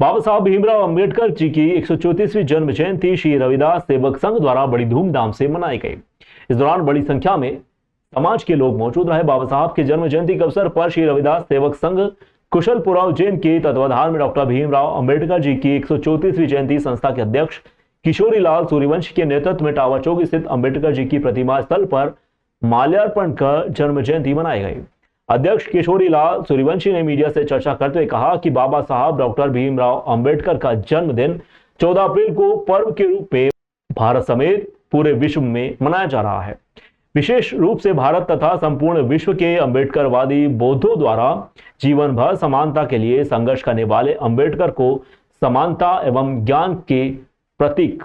बाबा साहब भीमराव अंबेडकर जी की 134वीं जन्म जयंती श्री रविदास सेवक संघ द्वारा बड़ी धूमधाम से मनाई गई। इस दौरान बड़ी संख्या में समाज के लोग मौजूद रहे। बाबा साहब की जन्म जयंती के अवसर पर श्री रविदास सेवक संघ कुशलपुरा उज्जैन के तत्वाधान में डॉक्टर भीमराव अंबेडकर जी की 134वीं जयंती संस्था के अध्यक्ष किशोरी लाल सूर्यवंशी के नेतृत्व में टावर चौक स्थित अंबेडकर जी की प्रतिमा स्थल पर माल्यार्पण कर जन्म जयंती मनाई गई। अध्यक्ष किशोरी लाल सूर्यवंशी ने मीडिया से चर्चा करते हुए कहा कि बाबा साहब डॉक्टर भीमराव अंबेडकर का जन्मदिन 14 अप्रैल को पर्व के रूप में भारत समेत पूरे विश्व में मनाया जा रहा है। विशेष रूप से भारत तथा संपूर्ण विश्व के अंबेडकरवादी बौद्धों द्वारा जीवन भर समानता के लिए संघर्ष करने वाले अंबेडकर को समानता एवं ज्ञान के प्रतीक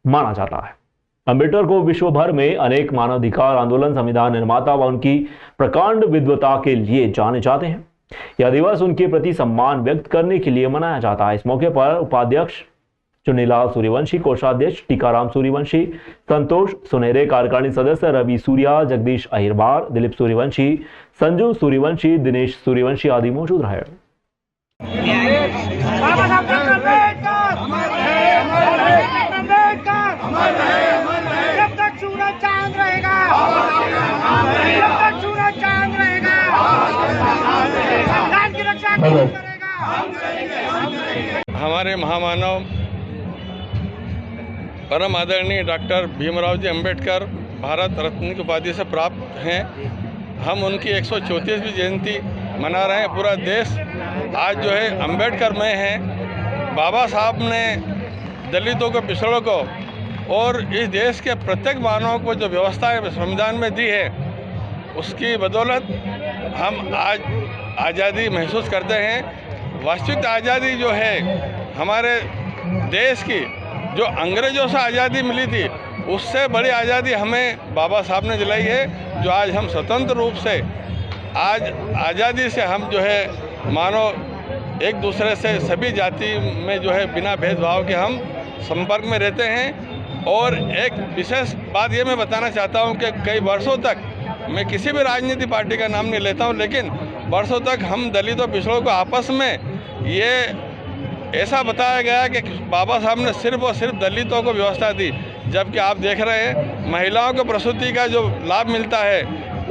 माना जाता है। अंबेडकर को विश्व भर में अनेक मानवाधिकार आंदोलन, संविधान निर्माता व उनकी प्रकांड विद्वता के लिए जाने जाते हैं। यह दिवस उनके प्रति सम्मान व्यक्त करने के लिए मनाया जाता है। इस मौके पर उपाध्यक्ष चुन्नीलाल सूर्यवंशी, कोषाध्यक्ष टीकाराम सूर्यवंशी, संतोष सुनहरे, कार्यकारिणी सदस्य रवि सूर्या, जगदीश अहिरबार, दिलीप सूर्यवंशी, संजू सूर्यवंशी, दिनेश सूर्यवंशी आदि मौजूद रहे। जब तक सूरज चांद रहेगा, जब तक सूरज चांद रहेगा, राष्ट्र की रक्षा करेगा। हमारे महामानव परम आदरणीय डॉक्टर भीमराव जी अंबेडकर भारत रत्न की उपाधि से प्राप्त हैं। हम उनकी 134वीं जयंती मना रहे हैं। पूरा देश आज जो है अंबेडकरमय है। बाबा साहब ने दलितों को, पिछड़ों को और इस देश के प्रत्येक मानव को जो व्यवस्थाएं संविधान में दी है, उसकी बदौलत हम आज आज़ादी महसूस करते हैं। वास्तविक आज़ादी जो है हमारे देश की, जो अंग्रेज़ों से आज़ादी मिली थी, उससे बड़ी आज़ादी हमें बाबा साहब ने दिलाई है। जो आज हम स्वतंत्र रूप से आज आज़ादी से हम जो है मानो एक दूसरे से सभी जाति में जो है बिना भेदभाव के हम संपर्क में रहते हैं। और एक विशेष बात ये मैं बताना चाहता हूँ कि कई वर्षों तक, मैं किसी भी राजनीतिक पार्टी का नाम नहीं लेता हूँ, लेकिन वर्षों तक हम दलितों पिछड़ों को आपस में ये ऐसा बताया गया कि बाबा साहब ने सिर्फ और सिर्फ दलितों को व्यवस्था दी, जबकि आप देख रहे हैं महिलाओं को प्रसूति का जो लाभ मिलता है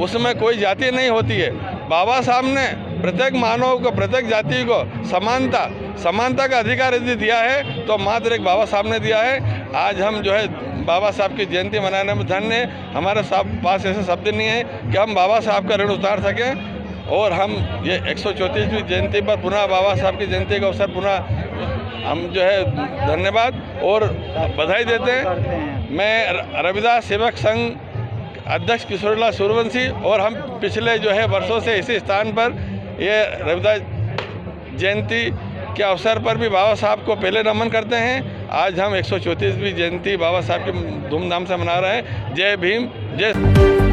उसमें कोई जाति नहीं होती है। बाबा साहब ने प्रत्येक मानव को, प्रत्येक जाति को समानता का अधिकार यदि दिया है तो मात्र एक बाबा साहब ने दिया है। आज हम जो है बाबा साहब की जयंती मनाने में धन्य हैं। हमारे पास ऐसे शब्द नहीं है कि हम बाबा साहब का ऋण उतार सकें। और हम ये 134वीं जयंती पर पुनः बाबा साहब की जयंती के अवसर पुनः हम जो है धन्यवाद और बधाई देते हैं। मैं रविदास सेवक संघ अध्यक्ष किशोरीलाल सूर्यवंशी और हम पिछले जो है वर्षों से इसी स्थान पर ये रविदास जयंती के अवसर पर भी बाबा साहब को पहले नमन करते हैं। आज हम 134वीं जयंती बाबा साहब की धूमधाम से मना रहे हैं। जय भीम, जय